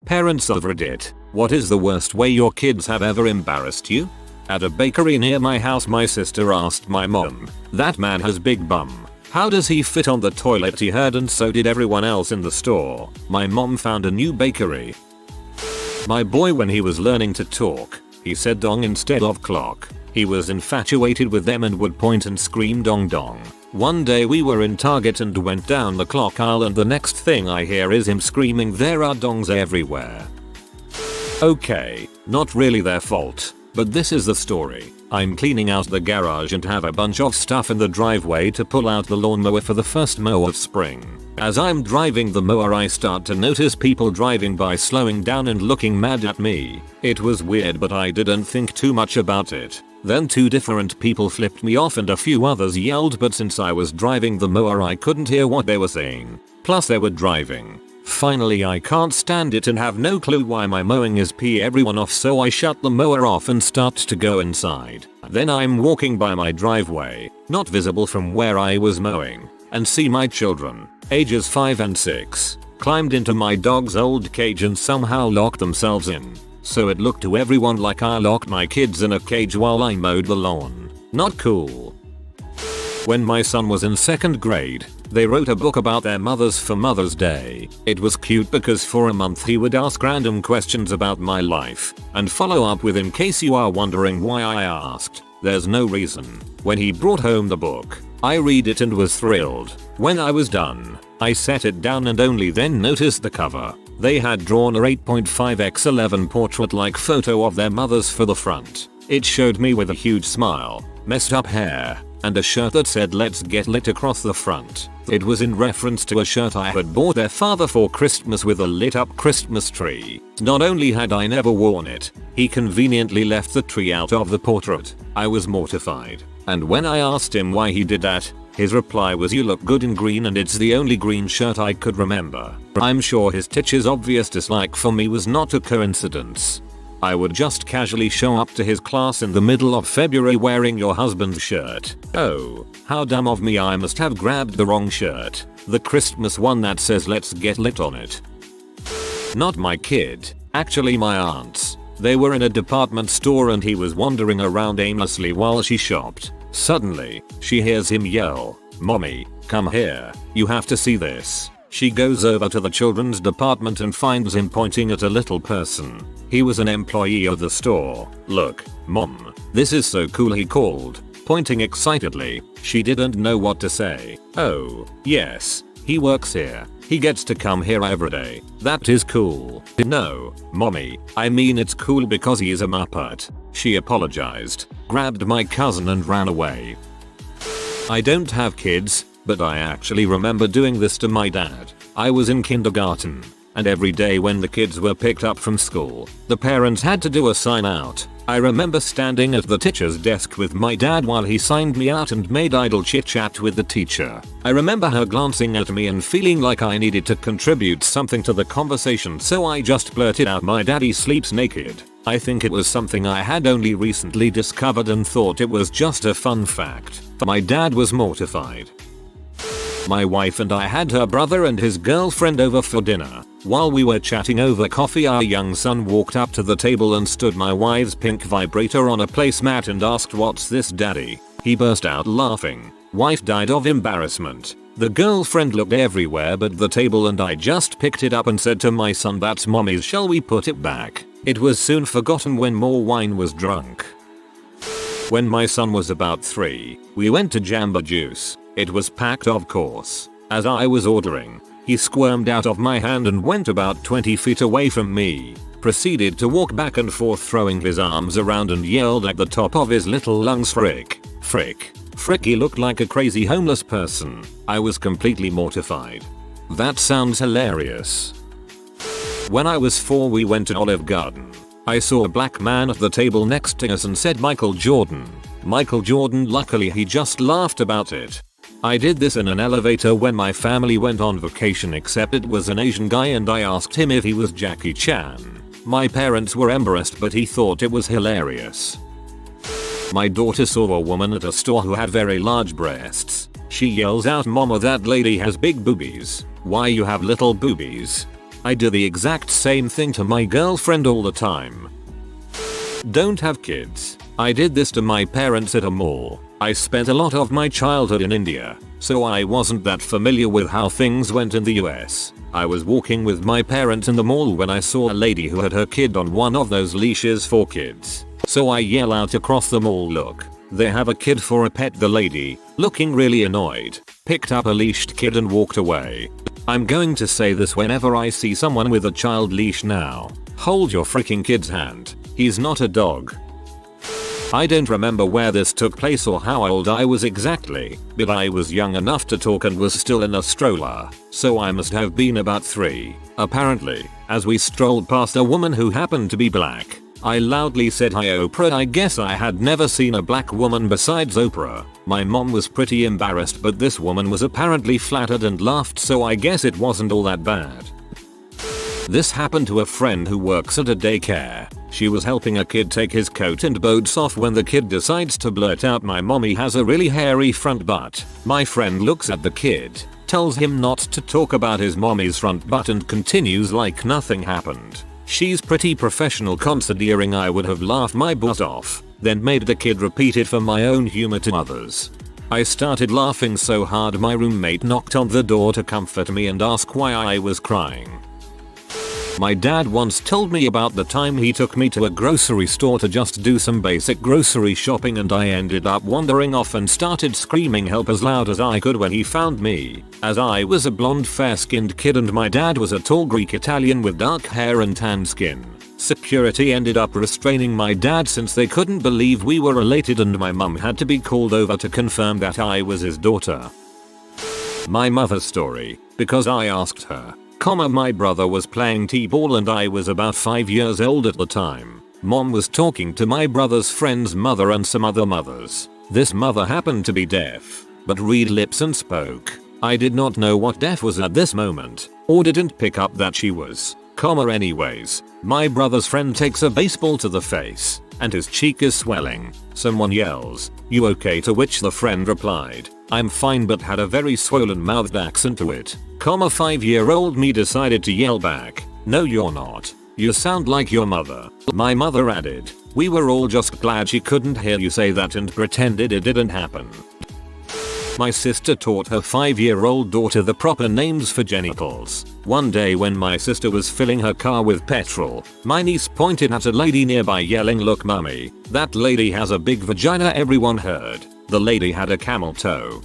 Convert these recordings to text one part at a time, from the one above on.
Parents of Reddit, what is the worst way your kids have ever embarrassed you? At a bakery near my house, my sister asked my mom, "That man has big bum. How does he fit on the toilet?" He heard, and so did everyone else in the store. My mom found a new bakery. My boy, when he was learning to talk, he said dong instead of clock. He was infatuated with them and would point and scream dong dong. One day we were in Target and went down the clock aisle, and the next thing I hear is him screaming, "There are dongs everywhere." Okay, not really their fault, but this is the story. I'm cleaning out the garage and have a bunch of stuff in the driveway to pull out the lawnmower for the first mow of spring. As I'm driving the mower, I start to notice people driving by slowing down and looking mad at me. It was weird, but I didn't think too much about it. Then 2 different people flipped me off and a few others yelled, but since I was driving the mower I couldn't hear what they were saying. Plus they were driving. Finally, I can't stand it and have no clue why my mowing is pee everyone off, so I shut the mower off and start to go inside. Then I'm walking by my driveway, not visible from where I was mowing, and see my children, ages 5 and 6, climbed into my dog's old cage and somehow locked themselves in. So it looked to everyone like I locked my kids in a cage while I mowed the lawn. Not cool. When my son was in 2nd grade, they wrote a book about their mothers for Mother's Day. It was cute because for a month he would ask random questions about my life and follow up with, "In case you are wondering why I asked, there's no reason." When he brought home the book, I read it and was thrilled. When I was done, I set it down and only then noticed the cover. They had drawn a 8.5x11 portrait-like photo of their mothers for the front. It showed me with a huge smile, messed up hair, and a shirt that said "Let's Get Lit" across the front. It was in reference to a shirt I had bought their father for Christmas with a lit up Christmas tree. Not only had I never worn it, he conveniently left the tree out of the portrait. I was mortified, and when I asked him why he did that, his reply was, "You look good in green," and it's the only green shirt I could remember. I'm sure his teacher's obvious dislike for me was not a coincidence. I would just casually show up to his class in the middle of February wearing your husband's shirt. Oh, how dumb of me, I must have grabbed the wrong shirt. The Christmas one that says "Let's Get Lit" on it. Not my kid, actually my aunt's. They were in a department store and he was wandering around aimlessly while she shopped. Suddenly, she hears him yell, "Mommy, come here, you have to see this." She goes over to the children's department and finds him pointing at a little person. He was an employee of the store. "Look, Mom, this is so cool," he called, pointing excitedly. She didn't know what to say. "Oh, yes, he works here. He gets to come here every day. That is cool." "No, Mommy, I mean it's cool because he is a Muppet." She apologized, grabbed my cousin and ran away. I don't have kids, but I actually remember doing this to my dad. I was in kindergarten, and every day when the kids were picked up from school, the parents had to do a sign out. I remember standing at the teacher's desk with my dad while he signed me out and made idle chit chat with the teacher. I remember her glancing at me and feeling like I needed to contribute something to the conversation, so I just blurted out, "My daddy sleeps naked." I think it was something I had only recently discovered and thought it was just a fun fact. My dad was mortified. My wife and I had her brother and his girlfriend over for dinner. While we were chatting over coffee, our young son walked up to the table and stood my wife's pink vibrator on a placemat and asked, "What's this, Daddy?" He burst out laughing. Wife died of embarrassment. The girlfriend looked everywhere but the table, and I just picked it up and said to my son, "That's Mommy's, shall we put it back?" It was soon forgotten when more wine was drunk. When my son was about 3, we went to Jamba Juice. It was packed, of course. As I was ordering, he squirmed out of my hand and went about 20 feet away from me. Proceeded to walk back and forth throwing his arms around and yelled at the top of his little lungs, "Frick, frick, frick." He looked like a crazy homeless person. I was completely mortified. That sounds hilarious. When I was 4, we went to Olive Garden. I saw a black man at the table next to us and said, "Michael Jordan." Michael Jordan. Luckily he just laughed about it. I did this in an elevator when my family went on vacation, except it was an Asian guy and I asked him if he was Jackie Chan. My parents were embarrassed but he thought it was hilarious. My daughter saw a woman at a store who had very large breasts. She yells out, "Mama, that lady has big boobies. Why you have little boobies?" I do the exact same thing to my girlfriend all the time. Don't have kids. I did this to my parents at a mall. I spent a lot of my childhood in India, so I wasn't that familiar with how things went in the US. I was walking with my parents in the mall when I saw a lady who had her kid on one of those leashes for kids. So I yell out across the mall, "Look, they have a kid for a pet." The lady, looking really annoyed, picked up a leashed kid and walked away. I'm going to say this whenever I see someone with a child leash now. Hold your freaking kid's hand. He's not a dog. I don't remember where this took place or how old I was exactly, but I was young enough to talk and was still in a stroller, so I must have been about 3. Apparently, as we strolled past a woman who happened to be black, I loudly said, "Hi Oprah." I guess I had never seen a black woman besides Oprah. My mom was pretty embarrassed, but this woman was apparently flattered and laughed, so I guess it wasn't all that bad. This happened to a friend who works at a daycare. She was helping a kid take his coat and boots off when the kid decides to blurt out, "My mommy has a really hairy front butt." My friend looks at the kid, tells him not to talk about his mommy's front butt, and continues like nothing happened. She's pretty professional considering I would have laughed my butt off, then made the kid repeat it for my own humor to others. I started laughing so hard my roommate knocked on the door to comfort me and ask why I was crying. My dad once told me about the time he took me to a grocery store to just do some basic grocery shopping, and I ended up wandering off and started screaming help as loud as I could when he found me, as I was a blonde fair-skinned kid and my dad was a tall Greek Italian with dark hair and tan skin. Security ended up restraining my dad since they couldn't believe we were related, and my mum had to be called over to confirm that I was his daughter. My mother's story, because I asked her. My brother was playing t-ball and I was about 5 years old at the time. Mom was talking to my brother's friend's mother and some other mothers. This mother happened to be deaf, but read lips and spoke. I did not know what deaf was at this moment, or didn't pick up that she was. Anyways, my brother's friend takes a baseball to the face, and his cheek is swelling. Someone yells, "You okay?" to which the friend replied, "I'm fine," but had a very swollen mouthed accent to it. 5-year-old me decided to yell back, "No you're not. You sound like your mother." My mother added, "We were all just glad she couldn't hear you say that," and pretended it didn't happen. My sister taught her 5-year-old daughter the proper names for genitals. One day when my sister was filling her car with petrol, my niece pointed at a lady nearby yelling, "Look mummy, that lady has a big vagina." Everyone heard. The lady had a camel toe.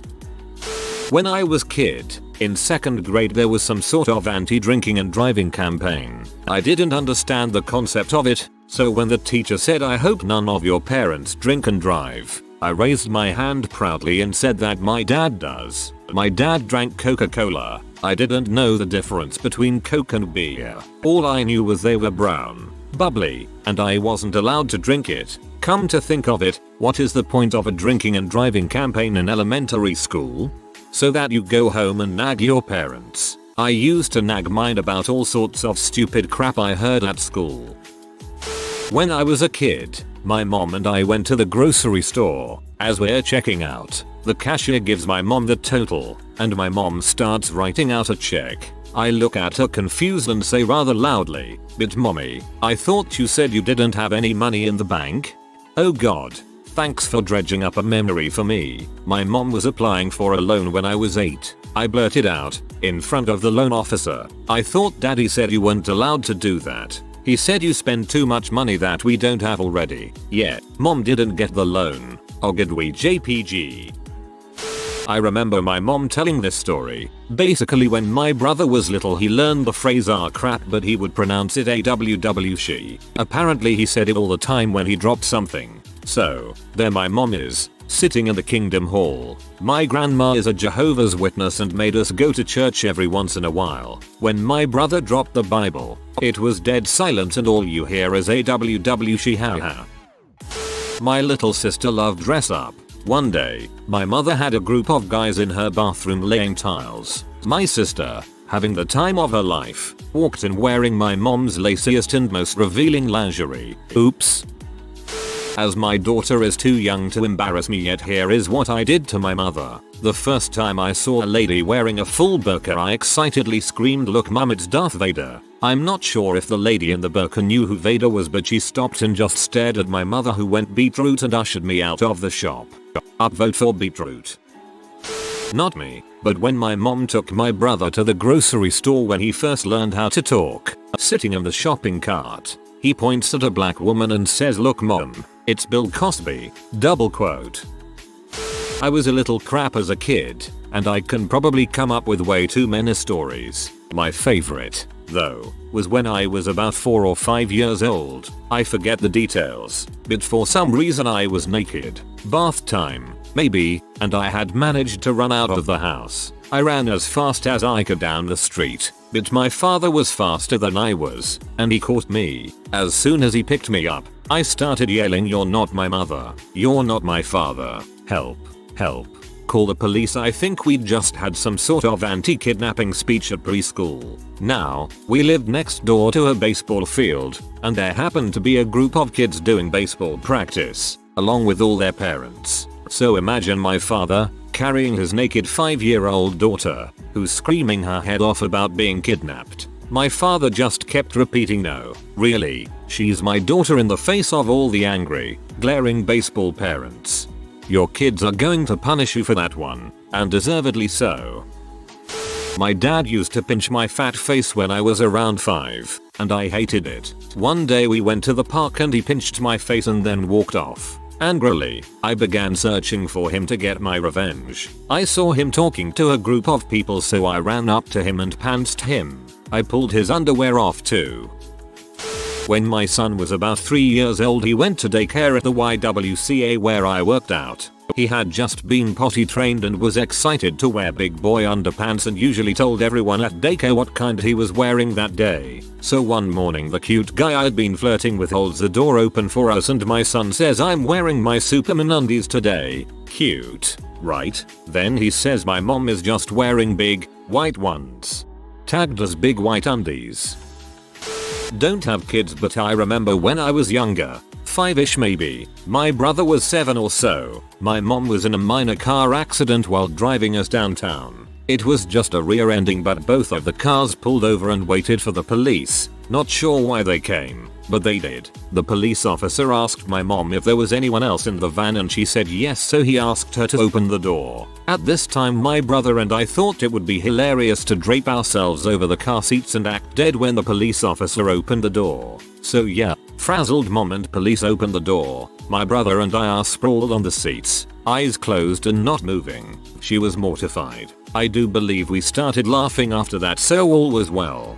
When I was kid, in 2nd grade, there was some sort of anti-drinking and driving campaign. I didn't understand the concept of it, so when the teacher said, "I hope none of your parents drink and drive," I raised my hand proudly and said that my dad does. My dad drank Coca-Cola. I didn't know the difference between Coke and beer. All I knew was they were brown, bubbly, and I wasn't allowed to drink it. Come to think of it, what is the point of a drinking and driving campaign in elementary school? So that you go home and nag your parents. I used to nag mine about all sorts of stupid crap I heard at school. When I was a kid, my mom and I went to the grocery store. As we're checking out, the cashier gives my mom the total, and my mom starts writing out a check. I look at her confused and say rather loudly, "But mommy, I thought you said you didn't have any money in the bank?" Oh god. Thanks for dredging up a memory for me. My mom was applying for a loan when I was 8. I blurted out, in front of the loan officer, "I thought daddy said you weren't allowed to do that. He said you spend too much money that we don't have already." Yeah, mom didn't get the loan. Ogidwe JPG. I remember my mom telling this story. Basically when my brother was little he learned the phrase "ah crap," but he would pronounce it aww she. Apparently he said it all the time when he dropped something. So, there my mom is, sitting in the Kingdom Hall. My grandma is a Jehovah's Witness and made us go to church every once in a while. When my brother dropped the Bible, it was dead silent and all you hear is aww she ha. My little sister loved dress up. One day, my mother had a group of guys in her bathroom laying tiles. My sister, having the time of her life, walked in wearing my mom's laciest and most revealing lingerie. Oops. As my daughter is too young to embarrass me yet, here is what I did to my mother. The first time I saw a lady wearing a full burqa, I excitedly screamed, "Look mum, it's Darth Vader." I'm not sure if the lady in the burqa knew who Vader was, but she stopped and just stared at my mother, who went beetroot and ushered me out of the shop. Upvote for beetroot. Not me, but when my mom took my brother to the grocery store when he first learned how to talk, sitting in the shopping cart, he points at a black woman and says, "Look mom, it's Bill Cosby." Double quote. I was a little crap as a kid, and I can probably come up with way too many stories. My favorite, though, was when I was about 4 or 5 years old. I forget the details, but for some reason I was naked. Bath time, maybe, and I had managed to run out of the house. I ran as fast as I could down the street, but my father was faster than I was, and he caught me. As soon as he picked me up, I started yelling, "You're not my mother. You're not my father. Help. Help. Call the police." I think we'd just had some sort of anti-kidnapping speech at preschool. Now, we lived next door to a baseball field, and there happened to be a group of kids doing baseball practice, along with all their parents. So imagine my father carrying his naked 5-year-old daughter, who's screaming her head off about being kidnapped. My father just kept repeating, "No, really, she's my daughter," in the face of all the angry, glaring baseball parents. Your kids are going to punish you for that one, and deservedly so. My dad used to pinch my fat face when I was around 5, and I hated it. One day we went to the park and he pinched my face and then walked off. Angrily, I began searching for him to get my revenge. I saw him talking to a group of people, so I ran up to him and pantsed him. I pulled his underwear off too. When my son was about 3 years old, he went to daycare at the YWCA where I worked out. He had just been potty trained and was excited to wear big boy underpants, and usually told everyone at daycare what kind he was wearing that day. So one morning the cute guy I'd been flirting with holds the door open for us, and my son says, "I'm wearing my Superman undies today." Cute, right? Then he says my mom is just wearing big, white ones. Tagged as big white undies. Don't have kids, but I remember when I was younger, 5ish maybe, my brother was 7 or so, my mom was in a minor car accident while driving us downtown. It was just a rear ending, but both of the cars pulled over and waited for the police. Not sure why they came, but they did. The police officer asked my mom if there was anyone else in the van, and she said yes, so he asked her to open the door. At this time my brother and I thought it would be hilarious to drape ourselves over the car seats and act dead when the police officer opened the door. So yeah, frazzled mom and police opened the door. My brother and I are sprawled on the seats, eyes closed and not moving. She was mortified. I do believe we started laughing after that, so all was well.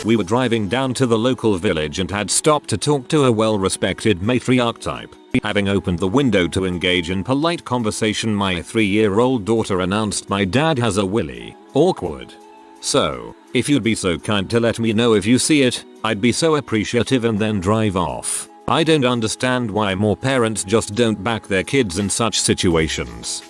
We were driving down to the local village and had stopped to talk to a well-respected matriarch type. Having opened the window to engage in polite conversation, my 3-year-old daughter announced, "My dad has a willy." Awkward. "So, if you'd be so kind to let me know if you see it, I'd be so appreciative," and then drive off. I don't understand why more parents just don't back their kids in such situations.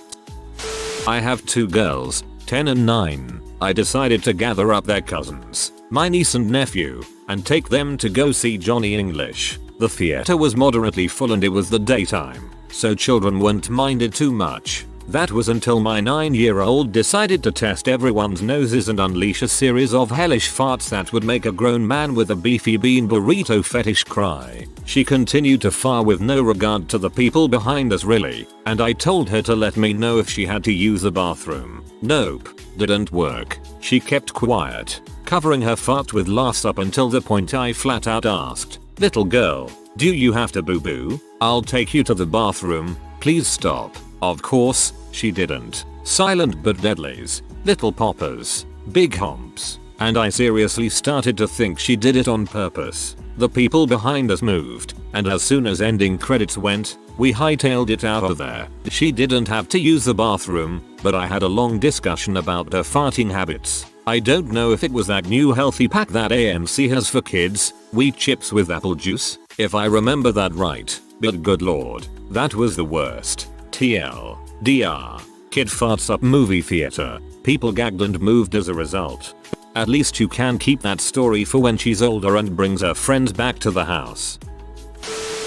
I have 2 girls, 10 and 9. I decided to gather up their cousins, my niece and nephew, and take them to go see Johnny English. The theater was moderately full and it was the daytime, so children weren't minded too much. That was until my 9-year-old decided to test everyone's noses and unleash a series of hellish farts that would make a grown man with a beefy bean burrito fetish cry. She continued to fart with no regard to the people behind us really, and I told her to let me know if she had to use the bathroom. Nope, didn't work. She kept quiet, covering her fart with laughs up until the point I flat out asked, "Little girl, do you have to boo-boo? I'll take you to the bathroom, please stop." Of course, she didn't. Silent but deadlies, little poppers, big humps, and I seriously started to think she did it on purpose. The people behind us moved, and as soon as ending credits went, we hightailed it out of there. She didn't have to use the bathroom, but I had a long discussion about her farting habits. I don't know if it was that new healthy pack that AMC has for kids, wheat chips with apple juice, if I remember that right, but good lord, that was the worst. TLDR. Kid farts up movie theater. People gagged and moved as a result. At least you can keep that story for when she's older and brings her friends back to the house.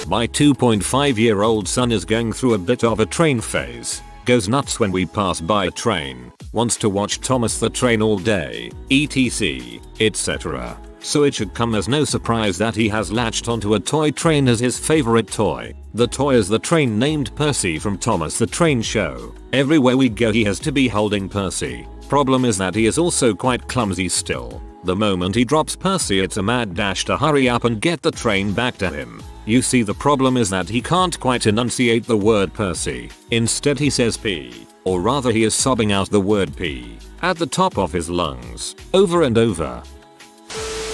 My 2.5-year-old son is going through a bit of a train phase. Goes nuts when we pass by a train. Wants to watch Thomas the Train all day, etc, etc. So it should come as no surprise that he has latched onto a toy train as his favorite toy. The toy is the train named Percy from Thomas the Train Show. Everywhere we go he has to be holding Percy. Problem is that he is also quite clumsy still. The moment he drops Percy it's a mad dash to hurry up and get the train back to him. You see, the problem is that he can't quite enunciate the word Percy. Instead he says P, or rather he is sobbing out the word P at the top of his lungs, over and over.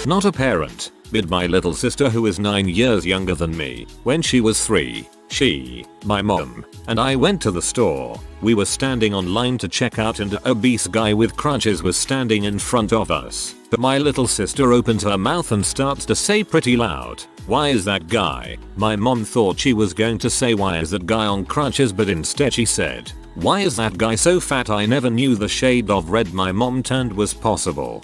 Not a parent, but my little sister who is 9 years younger than me. When she was 3, she, my mom, and I went to the store. We were standing on line to check out and an obese guy with crutches was standing in front of us. But my little sister opens her mouth and starts to say pretty loud, "Why is that guy?" My mom thought she was going to say "Why is that guy on crutches?" but instead she said, "Why is that guy so fat?" I never knew the shade of red my mom turned was possible.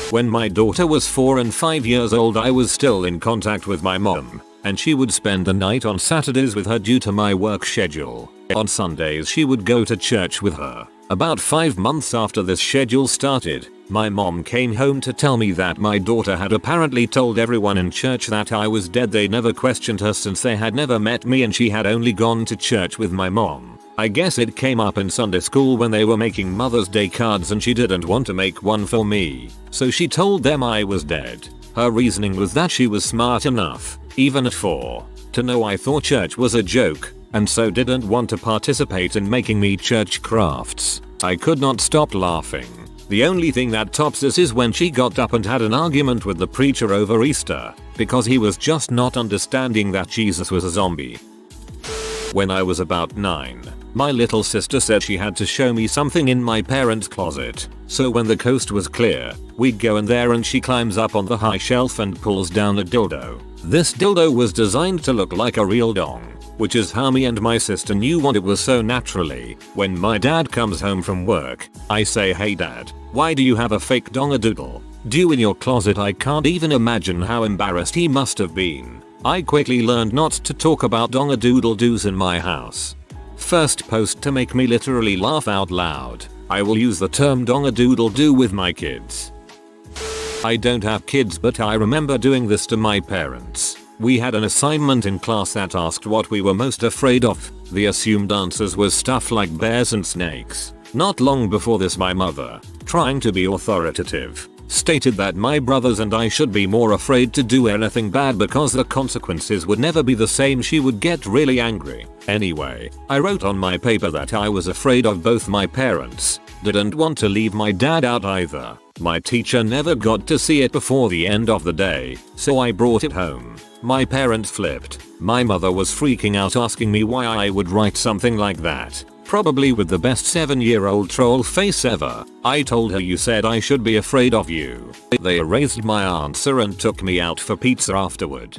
When my daughter was 4 and 5 years old I was still in contact with my mom, and she would spend the night on Saturdays with her due to my work schedule. On Sundays she would go to church with her. About 5 months after this schedule started, my mom came home to tell me that my daughter had apparently told everyone in church that I was dead. They never questioned her since they had never met me and she had only gone to church with my mom. I guess it came up in Sunday school when they were making Mother's Day cards and she didn't want to make one for me, so she told them I was dead. Her reasoning was that she was smart enough, even at 4, to know I thought church was a joke, and so didn't want to participate in making me church crafts. I could not stop laughing. The only thing that tops this is when she got up and had an argument with the preacher over Easter, because he was just not understanding that Jesus was a zombie. When I was about 9, my little sister said she had to show me something in my parents' closet. So when the coast was clear, we'd go in there and she climbs up on the high shelf and pulls down a dildo. This dildo was designed to look like a real dong, which is how me and my sister knew what it was so naturally. When my dad comes home from work, I say, "Hey dad, why do you have a fake dongadoodle do in your closet?" I can't even imagine how embarrassed he must have been. I quickly learned not to talk about dongadoodle-doos in my house. First post to make me literally laugh out loud. I will use the term dongadoodle-doo with my kids. I don't have kids, but I remember doing this to my parents. We had an assignment in class that asked what we were most afraid of. The assumed answers was stuff like bears and snakes. Not long before this my mother, trying to be authoritative, stated that my brothers and I should be more afraid to do anything bad because the consequences would never be the same. She would get really angry. Anyway, I wrote on my paper that I was afraid of both my parents. Didn't want to leave my dad out either. My teacher never got to see it before the end of the day, so I brought it home. My parents flipped. My mother was freaking out, asking me why I would write something like that. Probably with the best 7-year-old troll face ever. I told her, "You said I should be afraid of you." They erased my answer and took me out for pizza afterward.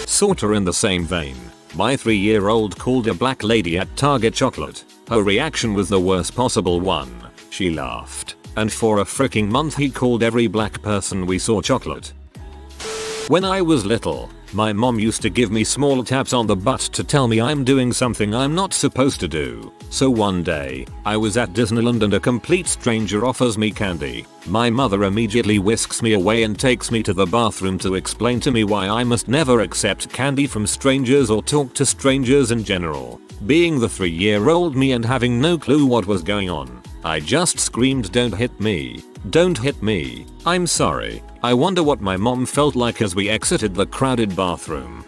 Sorta in the same vein, my 3-year-old called a black lady at Target chocolate. Her reaction was the worst possible one. She laughed, and for a freaking month he called every black person we saw chocolate. When I was little, my mom used to give me small taps on the butt to tell me I'm doing something I'm not supposed to do. So one day, I was at Disneyland and a complete stranger offers me candy. My mother immediately whisks me away and takes me to the bathroom to explain to me why I must never accept candy from strangers or talk to strangers in general. Being the 3-year-old me and having no clue what was going on, I just screamed, "Don't hit me. Don't hit me. I'm sorry." I wonder what my mom felt like as we exited the crowded bathroom.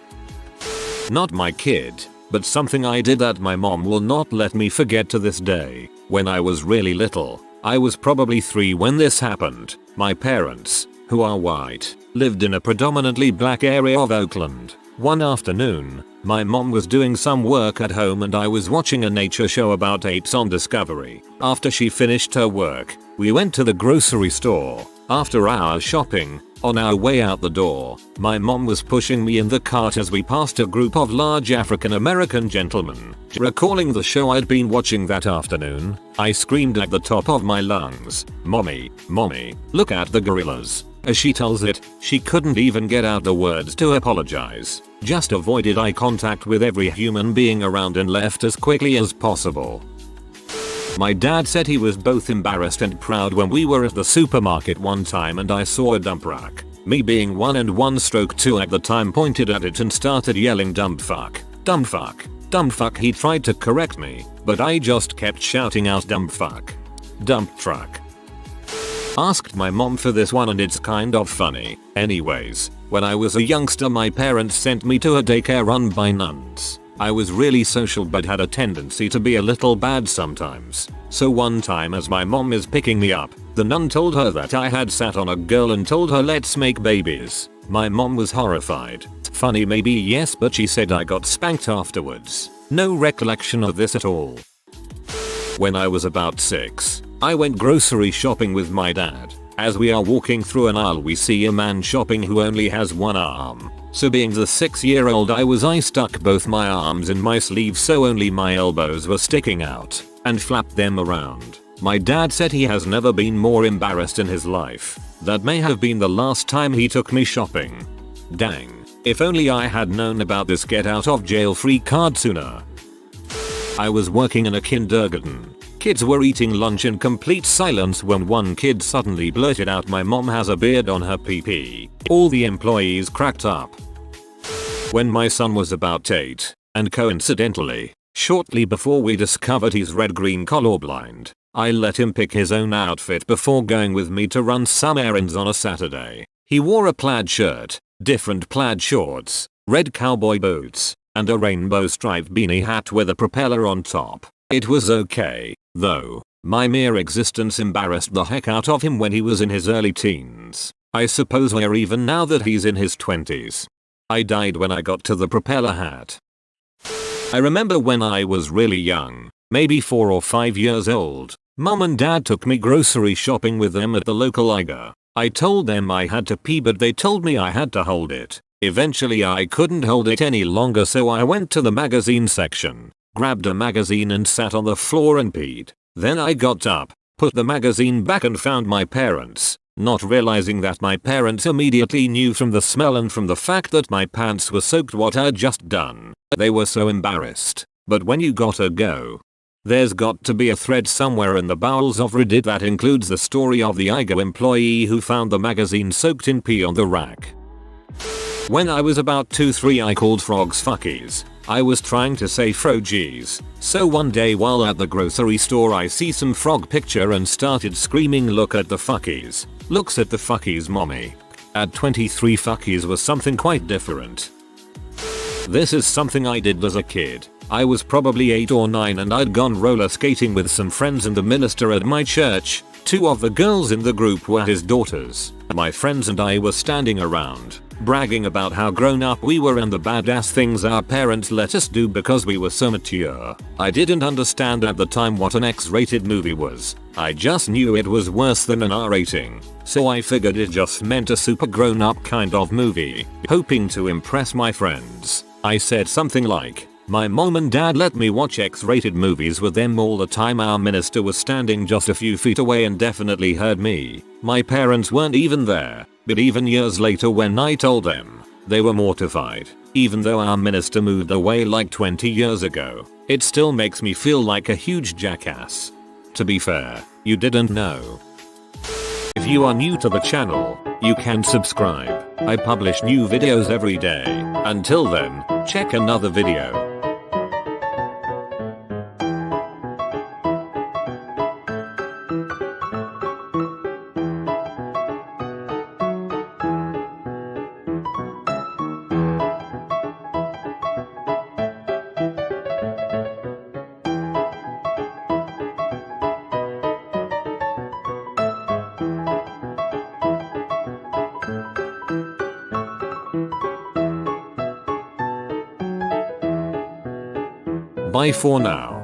Not my kid, but something I did that my mom will not let me forget to this day. When I was really little, I was probably 3 when this happened. My parents, who are white, lived in a predominantly black area of Oakland. One afternoon, my mom was doing some work at home and I was watching a nature show about apes on Discovery. After she finished her work, we went to the grocery store. After our shopping, on our way out the door, my mom was pushing me in the cart as we passed a group of large African American gentlemen. Recalling the show I'd been watching that afternoon, I screamed at the top of my lungs, "Mommy, mommy, look at the gorillas." As she tells it, she couldn't even get out the words to apologize, just avoided eye contact with every human being around and left as quickly as possible. My dad said he was both embarrassed and proud when we were at the supermarket one time and I saw a dump rack. Me being 1 and 1/2 at the time pointed at it and started yelling dump fuck, dump fuck, dump fuck. He tried to correct me, but I just kept shouting out dump fuck, dump truck. Asked my mom for this one and it's kind of funny. Anyways, when I was a youngster my parents sent me to a daycare run by nuns. I was really social but had a tendency to be a little bad sometimes. So one time as my mom is picking me up, the nun told her that I had sat on a girl and told her let's make babies. My mom was horrified. Funny maybe yes, but she said I got spanked afterwards. No recollection of this at all. When I was about 6, I went grocery shopping with my dad. As we are walking through an aisle we see a man shopping who only has one arm. So being the 6-year-old I stuck both my arms in my sleeves so only my elbows were sticking out and flapped them around. My dad said he has never been more embarrassed in his life. That may have been the last time he took me shopping. Dang, if only I had known about this get out of jail free card sooner. I was working in a kindergarten. Kids were eating lunch in complete silence when one kid suddenly blurted out my mom has a beard on her PP. All the employees cracked up. When my son was about 8, and coincidentally, shortly before we discovered he's red-green colorblind, I let him pick his own outfit before going with me to run some errands on a Saturday. He wore a plaid shirt, different plaid shorts, red cowboy boots, and a rainbow striped beanie hat with a propeller on top. It was okay, though. My mere existence embarrassed the heck out of him when he was in his early teens. I suppose we're even now that he's in his 20s. I died when I got to the propeller hat. I remember when I was really young, maybe 4 or 5 years old, mom and dad took me grocery shopping with them at the local Iga. I told them I had to pee but they told me I had to hold it. Eventually I couldn't hold it any longer so I went to the magazine section, grabbed a magazine and sat on the floor and peed. Then I got up, put the magazine back and found my parents, not realizing that my parents immediately knew from the smell and from the fact that my pants were soaked what I'd just done. They were so embarrassed. But when you gotta go, there's got to be a thread somewhere in the bowels of Reddit that includes the story of the Iga employee who found the magazine soaked in pee on the rack. When I was about 2-3 I called frogs fuckies. I was trying to say frogies. So one day while at the grocery store I see some frog picture and started screaming look at the fuckies. Looks at the fuckies mommy. At 23 fuckies was something quite different. This is something I did as a kid. I was probably 8 or 9 and I'd gone roller skating with some friends and the minister at my church. 2 of the girls in the group were his daughters. My friends and I were standing around, bragging about how grown up we were and the badass things our parents let us do because we were so mature. I didn't understand at the time what an X-rated movie was. I just knew it was worse than an R rating. So I figured it just meant a super grown up kind of movie. Hoping to impress my friends, I said something like, my mom and dad let me watch X-rated movies with them all the time. Our minister was standing just a few feet away and definitely heard me. My parents weren't even there, but even years later when I told them, they were mortified. Even though our minister moved away like 20 years ago, it still makes me feel like a huge jackass. To be fair, you didn't know. If you are new to the channel, you can subscribe. I publish new videos every day. Until then, check another video. Bye for now.